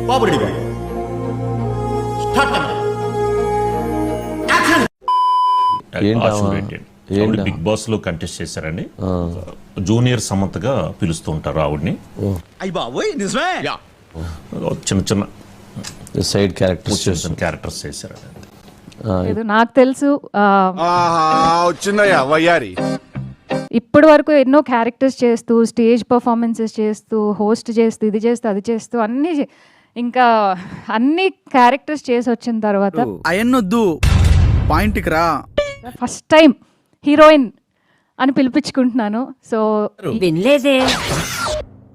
Cooperate big boss లో contest చేశారండి. Junior సమంతగా పిలుస్తూ ఉంటారు ఆవిడ్ని. చిన్న చిన్న సైడ్ క్యారెక్టర్స్ చేశారండి. నాకు తెలుసు వచ్చిందయ్యా వయ్యారి. ఇప్పటి వరకు ఎన్నో క్యారెక్టర్స్ చేస్తూ, స్టేజ్ పర్ఫార్మెన్సెస్ చేస్తూ, హోస్ట్ చేస్తూ, ఇది చేస్తూ, అది చేస్తూ, ఇంకా అన్ని క్యారెక్టర్స్ చేసి వచ్చిన తర్వాత అయన్నొద్దు పాయింట్కి రా, ఫస్ట్ టైం హీరోయిన్ అని పిలిపించుకుంటున్నాను. సో వినలేదే,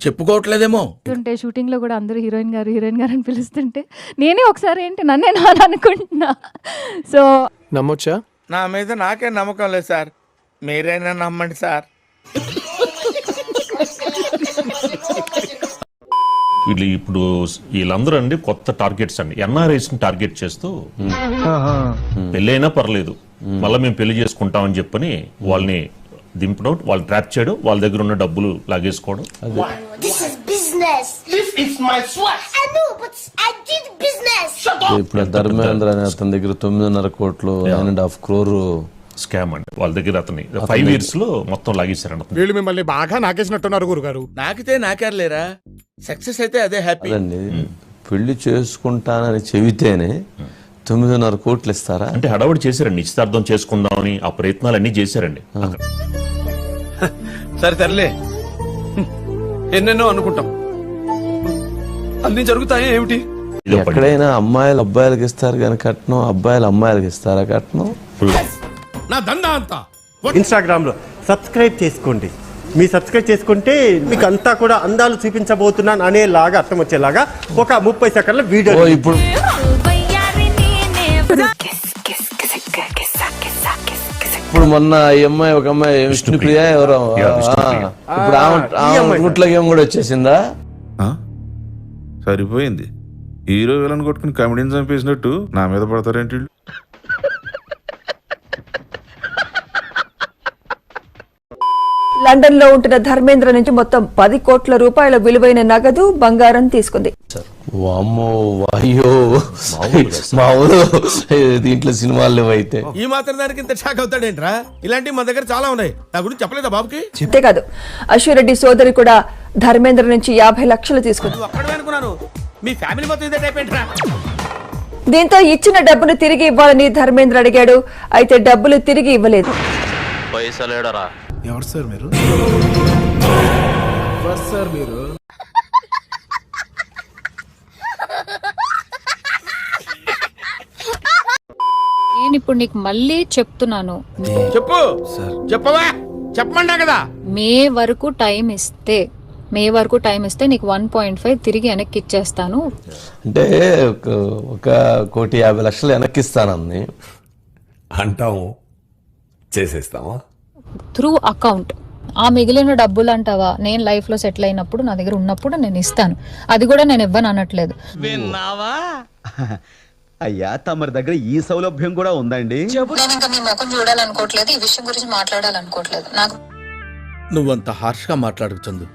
చెప్పుకోవట్లేదేమో. షూటింగ్ లో కూడా అందరూ హీరోయిన్ గారు అని పిలుస్తుంటే నేనే ఒకసారి ఏంటి నన్నే అనుకుంటున్నా. సో నమ్మొచ్చా? నా మీద నాకే నమ్మకం లేదు సార్, మీరైనా నమ్మండి సార్. ఇప్పుడు వీళ్ళందరూ అండి కొత్త టార్గెట్స్ అండి, ఎన్ఆర్ఐస్ ని టార్గెట్ చేస్తూ పెళ్ళైనా పర్లేదు మళ్ళీ మేము పెళ్లి చేసుకుంటామని చెప్పని వాళ్ళని దింపడం, వాళ్ళు ట్రాప్ చేయడం, వాళ్ళ దగ్గర ఉన్న డబ్బులు లాగేసుకోవడం. ఇప్పుడు ధర్మేంద్ర అనే అతని దగ్గర 9.5 కోట్లు 9.5 crore స్కామ్ అండి. వాళ్ళ దగ్గర అతని 5 years లో మొత్తం లాగేశారండి. వీళ్ళు మిమ్మల్ని బాగా నాకేసినట్టున్నారు గురుగారు. నాకితే నాకేర్లేరా, సక్సెస్ అయితే అదే హ్యాపీ. పెళ్లి చేసుకుంటానని చెబితేనే 9.5 కోట్లు ఇస్తారా? అంటే హడావుడి చేశారండి, నిశ్చితార్థం చేసుకుందామని ఆ ప్రయత్నాలు అన్ని చేశారండి. సరే తరలే, ఎన్నెన్నో అనుకుంటాం, అన్ని జరుగుతాయి ఏమిటి? ఎక్కడైనా అమ్మాయిలు అబ్బాయిలకి ఇస్తారు కానీ కట్నం, అబ్బాయిలు అమ్మాయిలకి ఇస్తారా కట్నం? నా దందా అంతా ఇన్స్టాగ్రామ్ లో సబ్స్క్రైబ్ చేసుకోండి. మీ సబ్స్క్రైబ్ చేసుకుంటే మీకు అంతా కూడా అందాలు చూపించబోతున్నాను అనేలాగా అర్థం వచ్చేలాగా ఒక 30 సెకండ్ల వీడియో. ఇప్పుడు మొన్న ఈ అమ్మాయి, ఒక అమ్మాయి విష్ణుప్రియ ఎవరో, ఇప్పుడు ఆమె గుట్లకి ఏం కూడా వచ్చేసిందా? సరిపోయింది, హీరో విలన్ కొట్టుకుని కమెడీని చంపేసినట్టు నా మీద పడతారేంటి? లండన్ లో ఉంటున్న ధర్మేంద్ర నుంచి మొత్తం 10 కోట్ల రూపాయల విలువైన నగదు, బంగారం తీసుకుంది. వామ్మో, అయ్యో మామూలు దీంట్లో సినిమాలు లేవైతే ఈ మాత్రం దానికి ఇంత షాక్ అవుతాడేంట్రా? ఇలాంటివి మా దగ్గర చాలా ఉన్నాయి, నా గురించి చెప్పలేదా బాబుకి? అంతేకాదు, అశ్వరెడ్డి సోదరి కూడా ధర్మేంద్ర నుంచి 50 లక్షలు తీసుకుంది. అనుకున్నాను మీ ఫ్యామిలీ మొత్తం ఇదే టైప్ ఏంట్రా? దీంతో ఇచ్చిన డబ్బును తిరిగి ఇవ్వాలని ధర్మేంద్ర అడిగాడు. అయితే డబ్బులు తిరిగి ఇవ్వలేదు. ఎవరు సార్ మీరు? నేను ఇప్పుడు నీకు మళ్ళీ చెప్తున్నాను, చెప్పు చెప్పవా, చెప్పమంటా కదా. మే వరకు టైం ఇస్తే నీకు 1.5 తిరిగి వెనక్కి ఇచ్చేస్తాను. అంటే 1,50,00,000 వెనక్కి ఇస్తానని అంటాము, చేసేస్తామా త్రూ అకౌంట్. ఆ మిగిలిన డబ్బులు అంటావా, నేను లైఫ్ లో సెటిల్ అయినప్పుడు నా దగ్గర ఉన్నప్పుడు నేను ఇస్తాను, అది కూడా నేను ఇవ్వను అనట్లేదు. విన్నావా అయ్యా, తమరి దగ్గర ఈ సౌలభ్యం కూడా ఉందండి. నేను ఇంకా మీ ముఖం చూడాలనుకోవట్లేదు, ఈ విషయం గురించి మాట్లాడాలనుకోవట్లేదు. నాకు నువ్వంత హార్ష్ గా మాట్లాడుతుంది,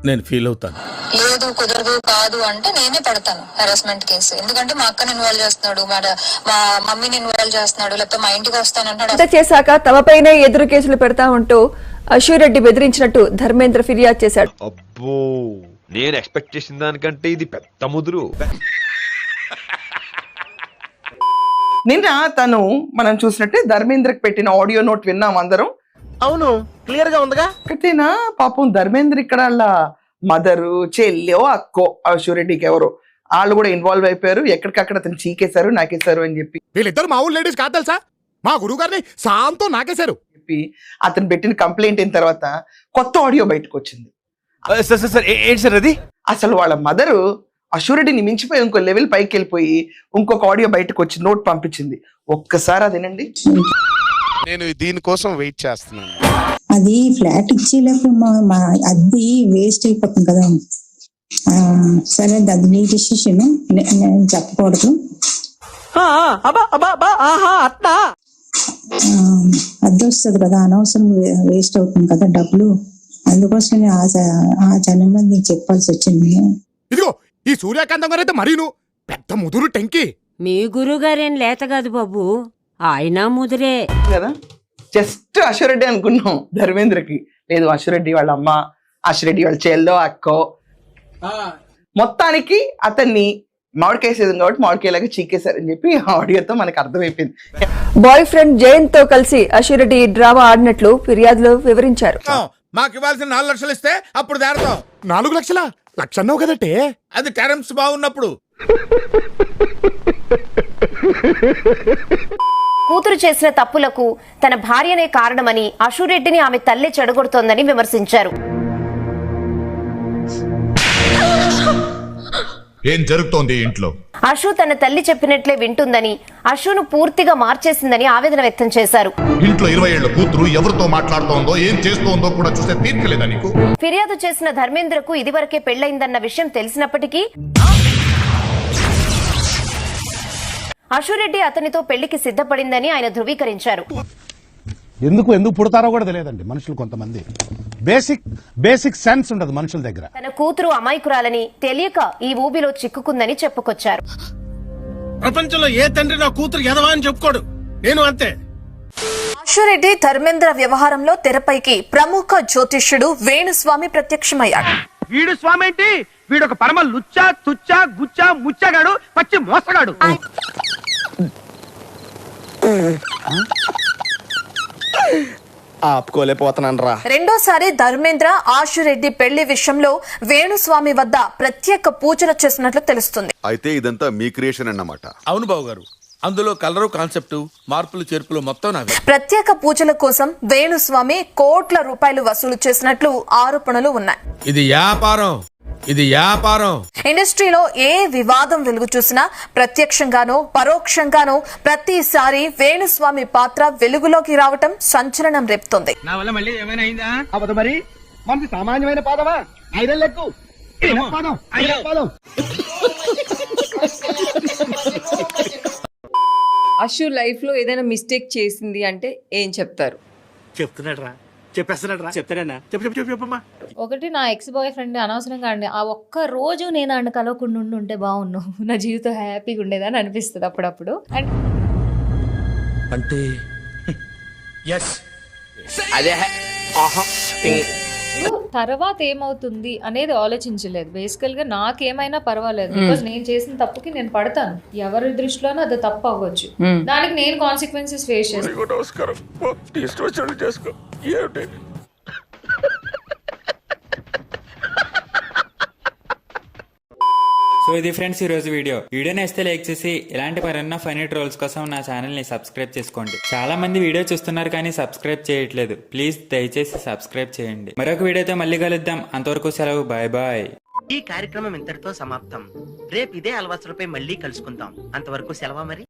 నేను ఫీల్ అవుతాను. లేదు, కుదరదు, కాదు అంటే నేనే పెడతాను హెరాస్మెంట్ కేసు. ఎందుకంటే మా అక్కని ఇన్వాల్వ్ చేస్తున్నాడు, మా మమ్మీని ఇన్వాల్వ్ చేస్తున్నాడు, లేకపోతే మా ఇంటికి వస్తానంటాడు. అంత చేశాక తమపైనే ఎదురు కేసులు పెడతా ఉంటూ అశ్వరెడ్డి బెదిరించినట్టు ధర్మేంద్ర ఫిర్యాదు చేశాడు. అబ్బో, నేను ఎక్స్పెక్ట్ చేసిన దానికంటే ఇది పెద్ద ముదురు. నిన్న తను మనం చూసినట్టే ధర్మేంద్రకి పెట్టిన ఆడియో నోట్ విన్నాం అందరం. అవును, క్లియర్ గా ఉందిగా. ఒకటేనా పాపం ధర్మేంద్ర ఇక్కడ వాళ్ళ మదరు, చెల్లెో, అక్కో అశ్వరెడ్డికి ఎవరో వాళ్ళు కూడా ఇన్వాల్వ్ అయిపోయారు. ఎక్కడికక్కడ అతను చీకేశారు, నాకేశారు అని చెప్పి. వీళ్ళిద్దరు మా ఊరు లేడీస్ కాదు తెలుసా, మా గురువు గారిని సాంతో నాకేశారు చెప్పి అతను పెట్టిన కంప్లైంట్ అయిన తర్వాత కొత్త ఆడియో బయటకు వచ్చింది. ఏంటి సార్ అది? అసలు వాళ్ళ మదరు అశ్వరెడ్డిని మించిపోయి ఇంకో లెవెల్ పైకి వెళ్ళిపోయి ఇంకొక ఆడియో బయటకు వచ్చి నోట్ పంపించింది. ఒక్కసారి అదేనండి. నేను దీనికోసం వెయిట్ చేస్తున్నాను. అది ఫ్లాట్ ఇచ్చేలోపు అది వేస్ట్ అయిపోతుంది కదా. సరే, అది మీ డిసిషన్, నేను చెప్పకూడదు. అది వస్తుంది కదా, అనవసరం వేస్ట్ అవుతుంది కదా డబ్బులు. అందుకోసం ఆ జనంలో నీకు చెప్పాల్సి వచ్చింది. ఇదిగో ఈ సూర్యకాంతం గారు అయితే మరీను పెద్ద ముదురు టెంకి. మీ గురుగారేం లేత కాదు బాబు, ఆయన ముదిరే కదా. జస్ట్ అశ్వరెడ్డి అనుకున్నాం ధర్మేంద్రకి. లేదు, అశ్వరెడ్డి వాళ్ళ అమ్మ, అశ్వరెడ్డి వాళ్ళ చెల్లో అక్కో. మొత్తానికి అతన్ని మామిడికాయ సీజన్ కాబట్టి మామిడికాయలాగా చీకేశారని చెప్పి ఆడియోతో మనకు అర్థమైపోయింది. బాయ్ ఫ్రెండ్ జయంత్ తో కలిసి అశ్వరెడ్డి డ్రామా ఆడినట్లు ఫిర్యాదులో వివరించారు. మాకు ఇవ్వాల్సిన 4 లక్షలు ఇస్తే అప్పుడు దాడతాం. 4 లక్షల లక్ష అన్నావు కదటే. అది టర్మ్స్ బాగున్నప్పుడు. కూతురు చేసిన తప్పులకు తన భార్యనే కారణమని అశురెడ్డిని ఆమె తల్లి చెడగొడుతోందని విమర్శించారు. ఏం జరుగుతోంది ఇంట్లో? అశు తన తల్లి చెప్పినట్లే వింటుందని, అశును పూర్తిగా మార్చేసిందని ఆవేదన వ్యక్తం చేశారు. ఇంట్లో 20 ఏళ్ల కూతురు ఎవరితో మాట్లాడుతోందో ఏం చేస్తోందో కూడా చూసే తీర్చలేదా నీకు? ఫిర్యాదు చేసిన ధర్మేంద్రకు ఇదివరకే పెళ్లైందన్న విషయం తెలిసినప్పటికీ అశురెడ్డి అతనితో పెళ్లికి సిద్ధపడిందని ఆయన ధృవీకరించారు. ఎందుకు పుడతారో కూడా తెలియదండి మనుషులు. కొంతమంది బేసిక్ సెన్స్ ఉండదు మనుషుల దగ్గర. తన కూతురు అమాయకురాలని తెలియక ఈ ఊబిలో చిక్కుకుందని చెప్పుకొచ్చారు. ప్రపంచంలో ఏ తండ్రి నా కూతురు ఎదవా అని చెప్పుకోడు, నేను అంతే. అశురెడ్డి ధర్మేంద్ర వ్యవహారంలో తెరపైకి ప్రముఖ జ్యోతిష్యుడు వేణుస్వామి ప్రత్యక్షమయ్యాడు. వీడు స్వామి ఏంటి? వీడొక పరమ లుచ్చా తుచ్చా గుచ్చా ముచ్చగాడు, పచ్చి మోసగాడు. ఆపుకోలేకపోతున్నాను రా. రెండోసారి ధర్మేంద్ర ఆశురెడ్డి పెళ్లి విషయంలో వేణుస్వామి వద్ద ప్రత్యేక పూజలు చేసినట్లు తెలుస్తుంది. అయితే ఇదంతా మీ క్రియేషన్ అన్నమాట. అవును బాబు గారు, అందులో కలరు, కాన్సెప్ట్, మార్పులు చేర్పులు మొత్తం నావే. ప్రత్యేక పూజల కోసం వేణుస్వామి కోట్ల రూపాయలు వసూలు చేసినట్లు ఆరోపణలు ఉన్నాయి. ఇది వ్యాపారం, ఇది వ్యాపారం. ఇండస్ట్రీలో ఏ వివాదం వెలుగు చూసినా ప్రత్యక్షంగానో పరోక్షంగానో ప్రతిసారి వేణుస్వామి పాత్ర వెలుగులోకి రావటం సంచలనం రేపుతోంది. నా వల్ల మళ్ళీ ఏమైనా అయిందా? అవదు మరి, మనది సామాన్యమైన పాదమా? 5 లెక్కు పాదం. అశు లైఫ్ లో ఏదైనా మిస్టేక్ చేసింది అంటే ఏం చెప్తారు? చెప్తున్నాడు రా, చెప్పేస్తున్నాడు రా, చెప్తాడన్నా. చెప్పమ్మా. ఒకటి, నా ఎక్స్ బాయ్ ఫ్రెండ్ అనవసరంగా అండి ఆ ఒక్క రోజు నేను ఆయన కలవకుండా ఉంటే బాగున్నావు, నా జీవితం హ్యాపీగా ఉండేదని అనిపిస్తుంది అప్పుడప్పుడు. అండ్ అంటే అదే తర్వాత ఏమవుతుంది అనేది ఆలోచించలేదు. బేసికల్ గా నాకేమైనా పర్వాలేదు, బికాజ్ నేను చేసిన తప్పుకి నేను పడతాను. ఎవరి దృష్టిలోనూ అది తప్పు అవ్వచ్చు, దానికి నేను కాన్సిక్వెన్సెస్ ఫేస్ చేస్తాను. సో ఇది ఫ్రెండ్స్ ఈరోజు వీడియో నేస్తే లైక్ చేసి ఇలాంటి మరెన్నో ఫనీ ట్రోల్స్ కోసం నా ఛానల్ ని సబ్స్క్రైబ్ చేసుకోండి. చాలా మంది వీడియో చూస్తున్నారు కానీ సబ్స్క్రైబ్ చేయట్లేదు. ప్లీజ్ దయచేసి సబ్స్క్రైబ్ చేయండి. మరొక వీడియోతో మళ్ళీ కలుద్దాం. అంతవరకు సెలవు, బాయ్ బాయ్. ఈ కార్యక్రమం ఇంతటితో సమాప్తం. రేపు ఇదే అలవాసులపై మళ్ళీ కలుసుకుందాం. అంతవరకు సెలవు మరి.